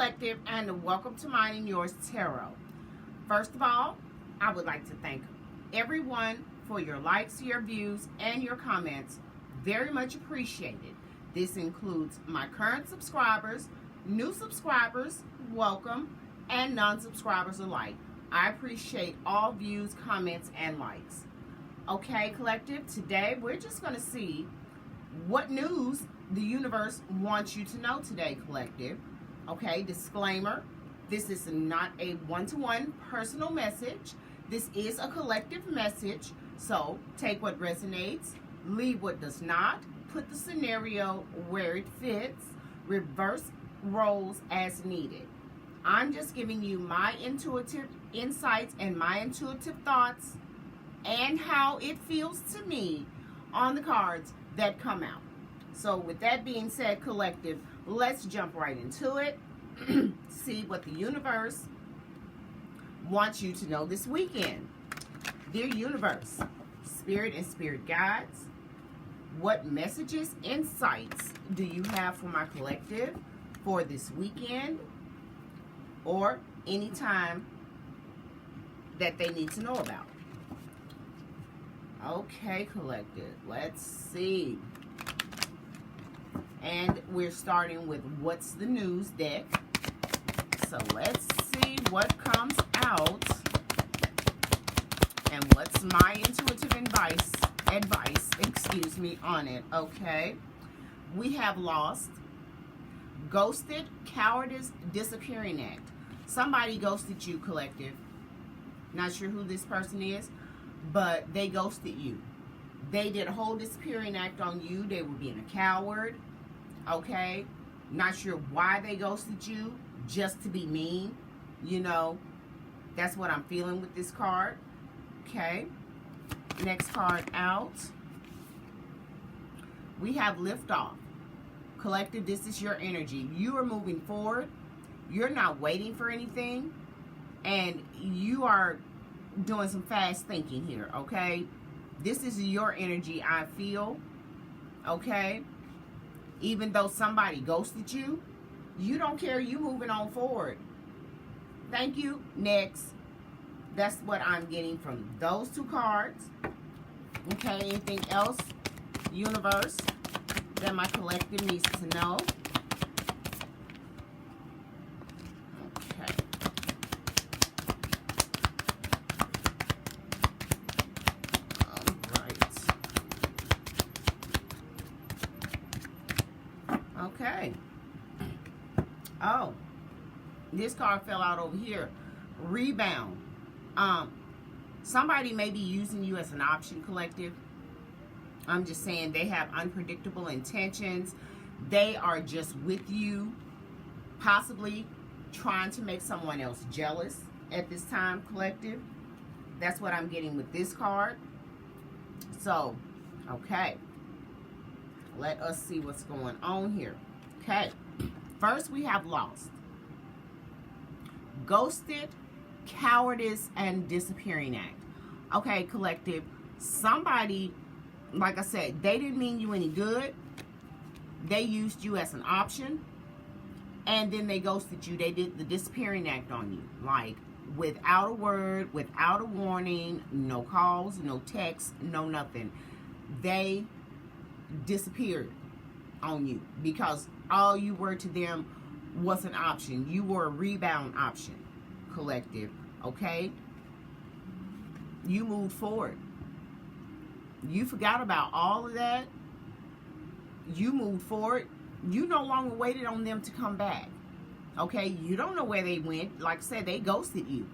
Collective, and welcome to Mine and Yours Tarot. First of all, I would like to thank everyone for your likes, your views, and your comments. Very much appreciated. This includes my current subscribers, new subscribers, welcome, and non-subscribers alike. I appreciate all views, comments, and likes. Okay, Collective, today we're just going to see what news the universe wants you to know today, Collective. Okay, disclaimer, this is not a one-to-one personal message. This is a collective message, so take what resonates, leave what does not, put the scenario where it fits, reverse roles as needed. I'm just giving you my intuitive insights and my intuitive thoughts and how it feels to me on the cards that come out. So with that being said, Collective, let's jump right into it. See what the universe wants you to know this weekend. Dear universe, spirit and spirit guides, what messages, insights do you have for my collective for this weekend or any time that they need to know about? Okay, Collective, let's see. And we're starting with What's the News deck. So let's see what comes out and what's my intuitive advice, on it. Okay. We have lost, ghosted, cowardice, disappearing act. Somebody ghosted you, Collective. Not sure who this person is, but they ghosted you. They did a whole disappearing act on you. They were being a coward. Okay, not sure why they ghosted you, just to be mean. You know, that's what I'm feeling with this card. Okay, next card out. We have liftoff. Collective, this is your energy. You are moving forward. You're not waiting for anything. And you are doing some fast thinking here, okay? This is your energy, I feel. Okay? Even though somebody ghosted you, you don't care. You moving on forward. Thank you. Next. That's what I'm getting from those two cards. Okay, anything else, universe, that my collective needs to know? Okay. All right. Okay. Oh, this card fell out over here. Rebound. Somebody may be using you as an option, Collective. I'm just saying they have unpredictable intentions. They are just with you, possibly trying to make someone else jealous at this time, Collective. That's what I'm getting with this card. So, okay. Let us see what's going on here. Okay. First, we have lost, ghosted, cowardice, and disappearing act. Okay, Collective. Somebody, like I said, they didn't mean you any good. They used you as an option. And then they ghosted you. They did the disappearing act on you. Like, without a word, without a warning, no calls, no texts, no nothing. They disappeared on you because all you were to them was an option. You were a rebound option, Collective. Okay? You moved forward. You forgot about all of that. You moved forward. You no longer waited on them to come back. Okay? You don't know where they went. Like I said, they ghosted you.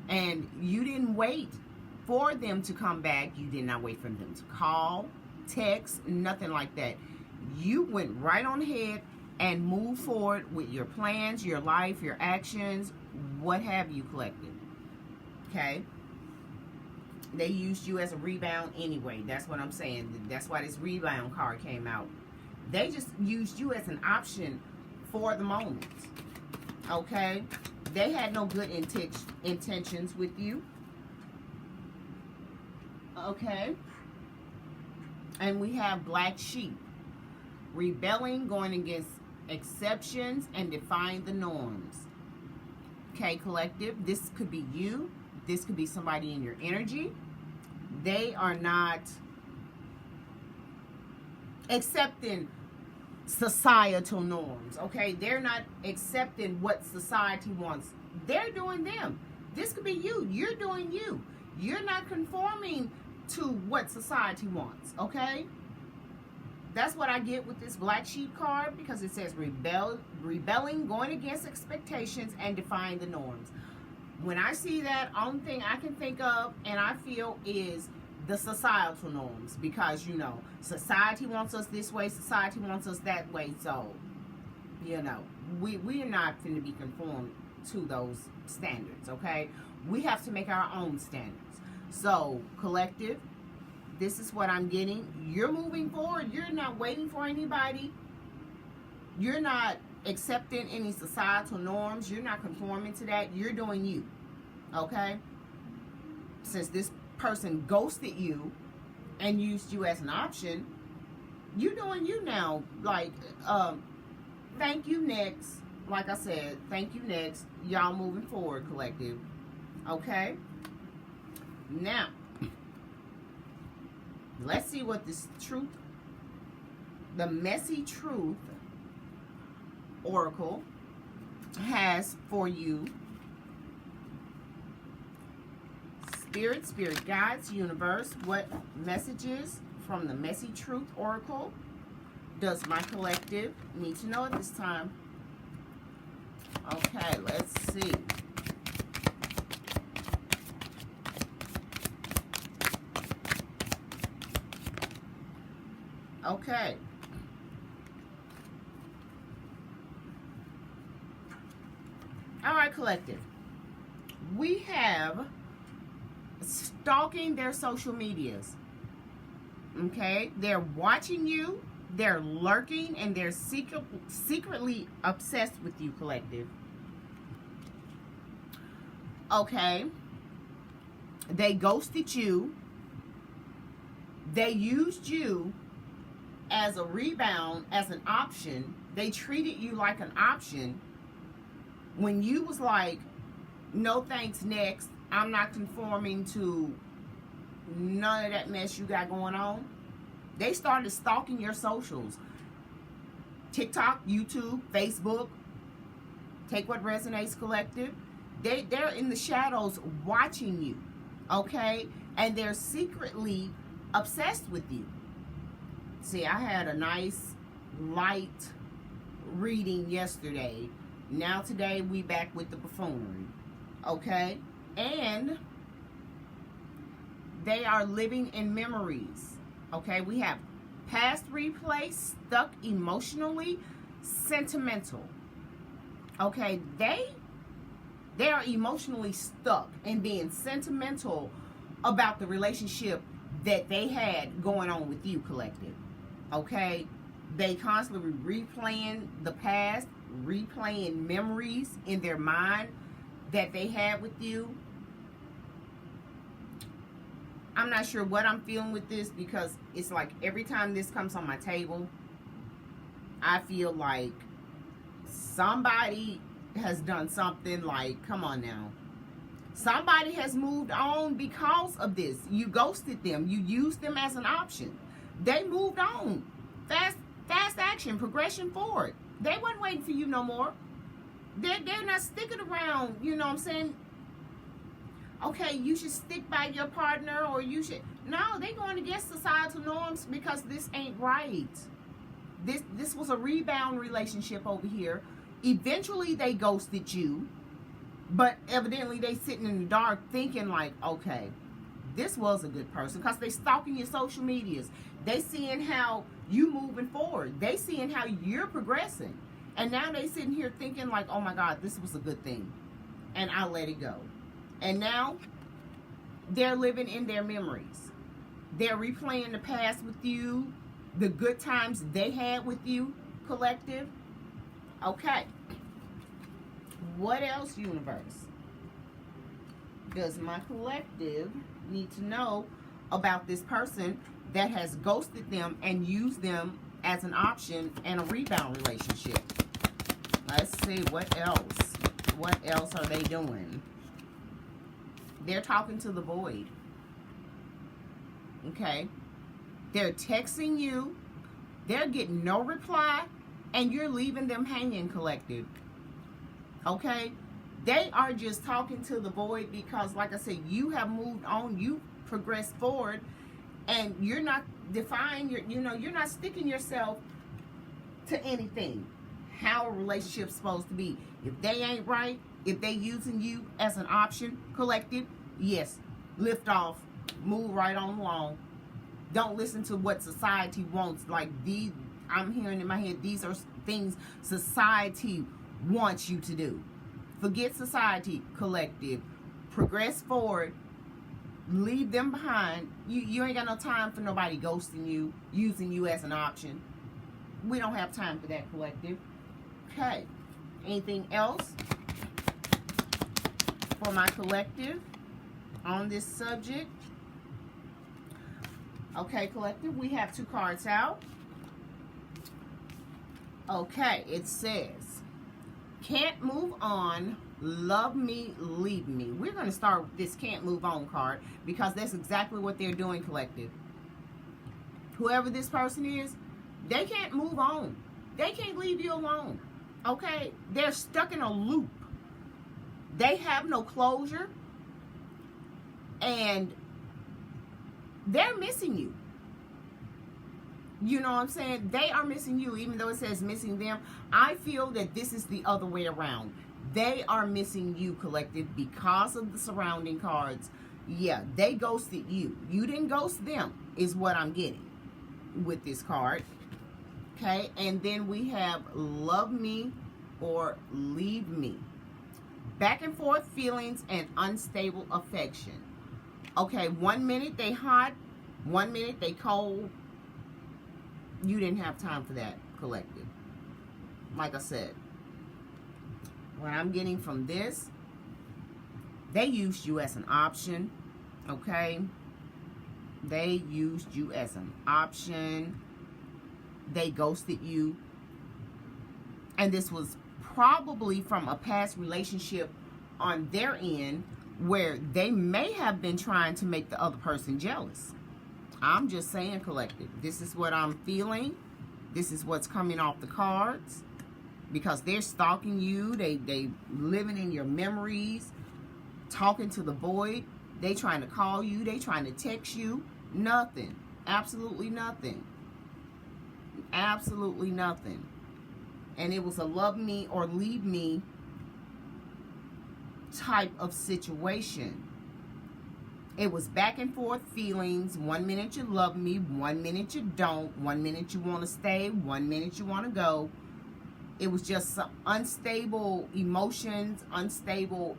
And you didn't wait for them to come back. You did not wait for them to call, text, nothing like that. You went right on ahead and moved forward with your plans, your life, your actions, what have you, Collective. Okay? They used you as a rebound anyway. That's what I'm saying. That's why this rebound card came out. They just used you as an option for the moment. Okay? They had no good intentions with you. Okay? And we have black sheep. Rebelling, going against exceptions and define the norms. Okay, collective, this could be you. This could be somebody in your energy. They are not accepting societal norms, okay? They're not accepting what society wants. They're doing them. This could be you. You're doing you. You're not conforming to what society wants, okay? That's what I get with this black sheep card, because it says rebelling, going against expectations, and defying the norms. When I see that, only thing I can think of and I feel is the societal norms, because, you know, society wants us this way, society wants us that way, so, you know, we are not going to be conformed to those standards, okay? We have to make our own standards. So, collective, this is what I'm getting. You're moving forward. You're not waiting for anybody. You're not accepting any societal norms. You're not conforming to that. You're doing you, okay? Since this person ghosted you and used you as an option, you're doing you now. Like, thank you, next. Like I said, thank you, next. Y'all moving forward, collective. Okay? Now, let's see what this truth, the messy truth oracle has for you. Spirit guides, universe, what messages from the messy truth oracle does my collective need to know at this time? Okay, let's see. Okay. All right, collective. We have stalking their social medias. Okay? They're watching you, they're lurking, and they're secretly obsessed with you, collective. Okay? They ghosted you. They used you as a rebound, as an option. They treated you like an option when you was like, no thanks, next. I'm not conforming to none of that mess you got going on. They started stalking your socials. TikTok, YouTube, Facebook. Take what resonates, collective. They're in the shadows watching you, okay? And they're secretly obsessed with you. See, I had a nice, light reading yesterday. Now today, we back with the buffoonery, okay? And they are living in memories, okay? We have past replay, stuck emotionally, sentimental, okay? They are emotionally stuck and being sentimental about the relationship that they had going on with you, collective, okay? They constantly replaying the past, replaying memories in their mind that they had with you. I'm not sure what I'm feeling with this, because it's like every time this comes on my table, I feel like somebody has done something. Like, come on now. Somebody has moved on because of this. You ghosted them. You used them as an option. They moved on. Fast action, progression forward. They wasn't waiting for you no more. They're not sticking around, you know what I'm saying? Okay, you should stick by your partner, or you should... No, they're going against societal norms because this ain't right. This was a rebound relationship over here. Eventually, they ghosted you. But evidently, they sitting in the dark thinking like, okay, this was a good person, because they stalking your social medias. They seeing how you moving forward. They seeing how you're progressing. And now they sitting here thinking like, oh my God, this was a good thing. And I'll let it go. And now they're living in their memories. They're replaying the past with you, the good times they had with you, collective. Okay. What else, universe, does my collective need to know about this person that has ghosted them and used them as an option in a rebound relationship? Let's see, what else? What else are they doing? They're talking to the void. Okay? They're texting you. They're getting no reply. And you're leaving them hanging, collective. Okay? They are just talking to the void because, like I said, you have moved on. You progressed forward. And you're not defying your, you're not sticking yourself to anything. How a relationship's supposed to be. If they ain't right, if they using you as an option, collective, yes, lift off, move right on along. Don't listen to what society wants. Like these, I'm hearing in my head, these are things society wants you to do. Forget society, collective. Progress forward. Leave them behind. You ain't got no time for nobody ghosting you, using you as an option. We don't have time for that, collective. Okay. Anything else for my collective on this subject? Okay, collective, we have 2 cards out. Okay, it says, can't move on, love me, leave me. We're going to start with this can't move on card because that's exactly what they're doing, collective. Whoever this person is, they can't move on. They can't leave you alone. Okay? They're stuck in a loop. They have no closure. And they're missing you. You know what I'm saying? They are missing you, even though it says missing them. I feel that this is the other way around. They are missing you, collective, because of the surrounding cards. Yeah, they ghosted you. You didn't ghost them, is what I'm getting with this card. Okay, and then we have love me or leave me. Back and forth feelings and unstable affection. Okay, 1 minute they hot, 1 minute they cold. You didn't have time for that, collective. Like I said, what I'm getting from this, they used you as an option, okay? They used you as an option. They ghosted you. And this was probably from a past relationship on their end where they may have been trying to make the other person jealous. I'm just saying, collective. This is what I'm feeling. This is what's coming off the cards. Because they're stalking you. They living in your memories. Talking to the void. They trying to call you. They trying to text you. Nothing. Absolutely nothing. Absolutely nothing. And it was a love me or leave me type of situation. It was back and forth feelings. 1 minute you love me, 1 minute you don't. 1 minute you want to stay, 1 minute you want to go. It was just some unstable emotions, unstable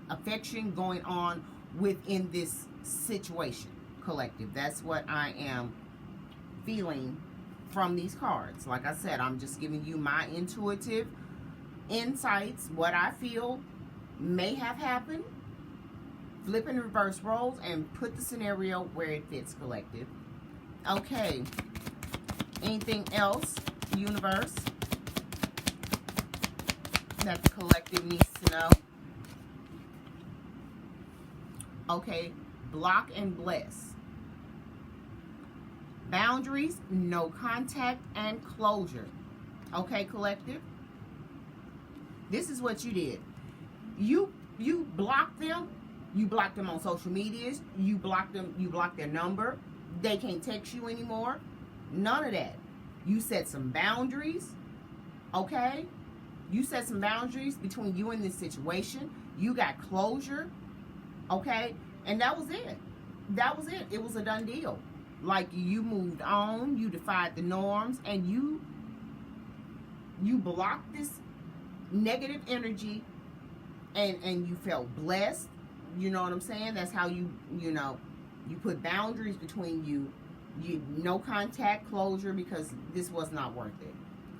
affection going on within this situation, collective. That's what I am feeling from these cards. Like I said, I'm just giving you my intuitive insights, what I feel may have happened. Flip and reverse roles and put the scenario where it fits, collective. Okay. Anything else, universe, that the collective needs to know? Okay. Block and bless. Boundaries, no contact, and closure. Okay, collective? This is what you did. You blocked them. You blocked them on social medias. You blocked them. You blocked their number. They can't text you anymore. None of that. You set some boundaries. Okay? You set some boundaries between you and this situation. You got closure. Okay? And that was it. That was it. It was a done deal. Like, you moved on. You defied the norms. And you blocked this negative energy. And you felt blessed. You know what I'm saying? That's how you put boundaries between you. No contact, closure, because this was not worth it.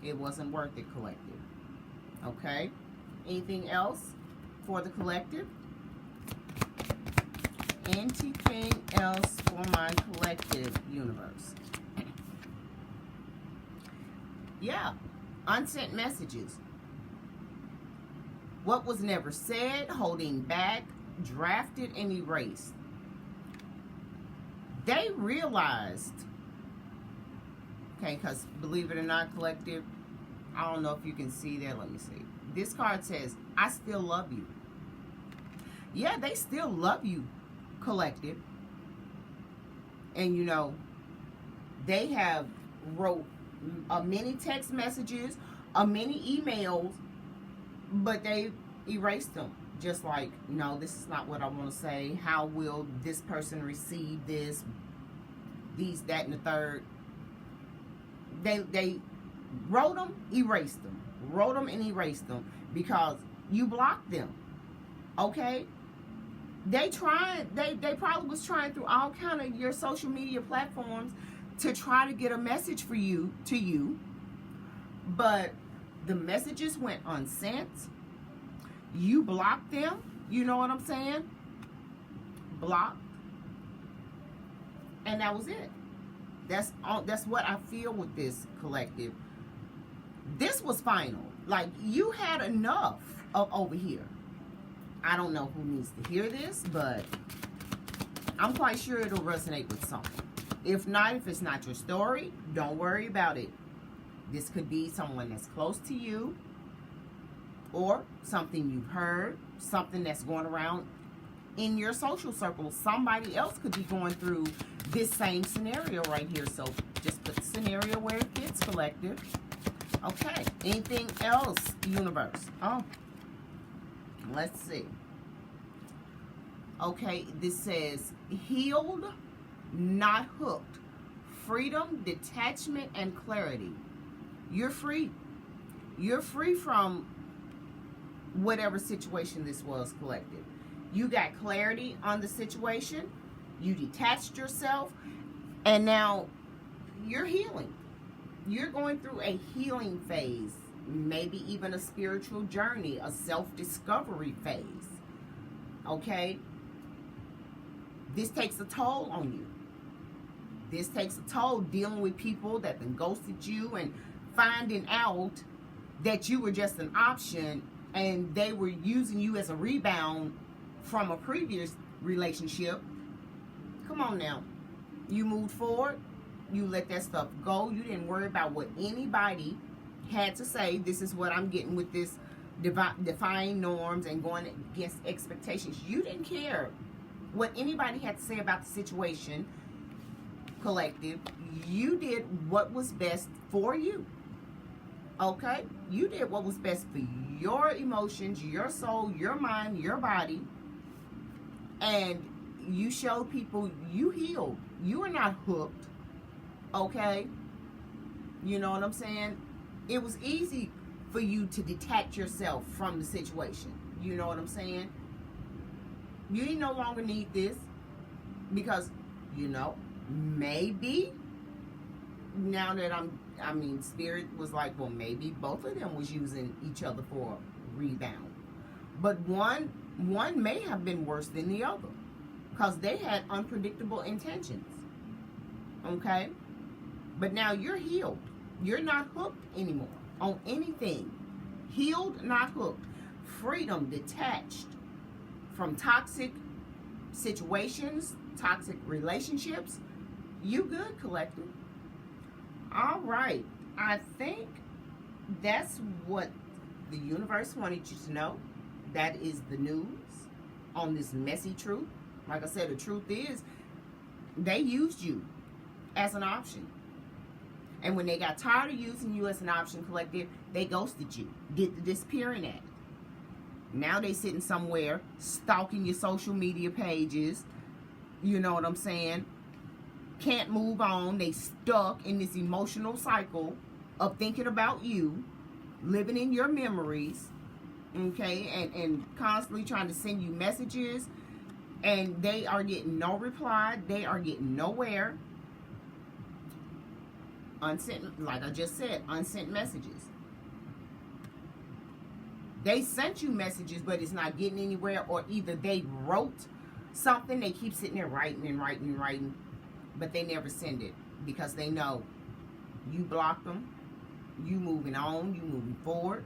It wasn't worth it, collective. Okay? Anything else for the collective? Anything else for my collective, universe? Yeah. Unsent messages. What was never said, holding back, drafted, and erased. They realized, okay, because believe it or not, collective, I don't know if you can see that. Let me see. This card says, I still love you. Yeah, they still love you, collective. And you know, they have wrote many text messages, many emails, but they erased them. Just like, no, this is not what I want to say. How will this person receive this? These, that, and the third. They wrote them, erased them. Wrote them and erased them because you blocked them. Okay? They probably was trying through all kind of your social media platforms to try to get a message for you, to you. But the messages went unsent. You blocked them. You know what I'm saying? Blocked. And that was it. That's what I feel with this, collective. This was final. Like, you had enough of over here. I don't know who needs to hear this, but I'm quite sure it'll resonate with someone. If not, if it's not your story, don't worry about it. This could be someone that's close to you, or something you've heard, something that's going around in your social circle. Somebody else could be going through this same scenario right here. So just put the scenario where it fits, collective. Okay, anything else, universe? Oh, let's see. Okay, this says healed, not hooked. Freedom, detachment, and clarity. You're free. You're free from whatever situation this was, collective. You got clarity on the situation. You detached yourself. And now you're healing. You're going through a healing phase. Maybe even a spiritual journey. A self-discovery phase. Okay? This takes a toll on you. This takes a toll dealing with people that then ghosted you and finding out that you were just an option and they were using you as a rebound from a previous relationship. Come on now. You moved forward. You let that stuff go. You didn't worry about what anybody had to say. This is what I'm getting with this defying norms and going against expectations. You didn't care what anybody had to say about the situation, collective. You did what was best for you. Okay? You did what was best for your emotions, your soul, your mind, your body. And you showed people you healed. You are not hooked. Okay? You know what I'm saying? It was easy for you to detach yourself from the situation. You know what I'm saying? You no longer need this because, you know, maybe now that Spirit was like, well, maybe both of them was using each other for a rebound. But one may have been worse than the other because they had unpredictable intentions. Okay? But now you're healed. You're not hooked anymore on anything. Healed, not hooked. Freedom, detached from toxic situations, toxic relationships. You good, collective. All right. I think that's what the universe wanted you to know. That is the news on this messy truth. Like I said, the truth is they used you as an option. And when they got tired of using you as an option, collective, they ghosted you. Did the disappearing act. Now they sitting somewhere stalking your social media pages. You know what I'm saying? Can't move on. They stuck in this emotional cycle of thinking about you, living in your memories, okay, and constantly trying to send you messages, and they are getting no reply. They are getting nowhere. Unsent, like I just said, unsent messages. They sent you messages, but it's not getting anywhere, or either they wrote something, they keep sitting there writing and writing and writing, but they never send it because they know you blocked them, you moving on, you moving forward.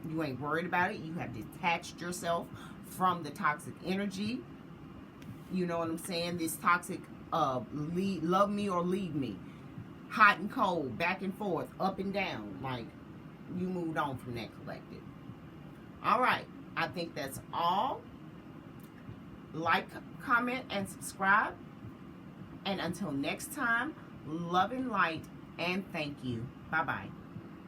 You ain't worried about it. You have detached yourself from the toxic energy. You know what I'm saying? This toxic love me or leave me. Hot and cold, back and forth, up and down. Like, you moved on from that, collective. All right. I think that's all. Like, comment, and subscribe. And until next time, love and light, and thank you. Bye-bye.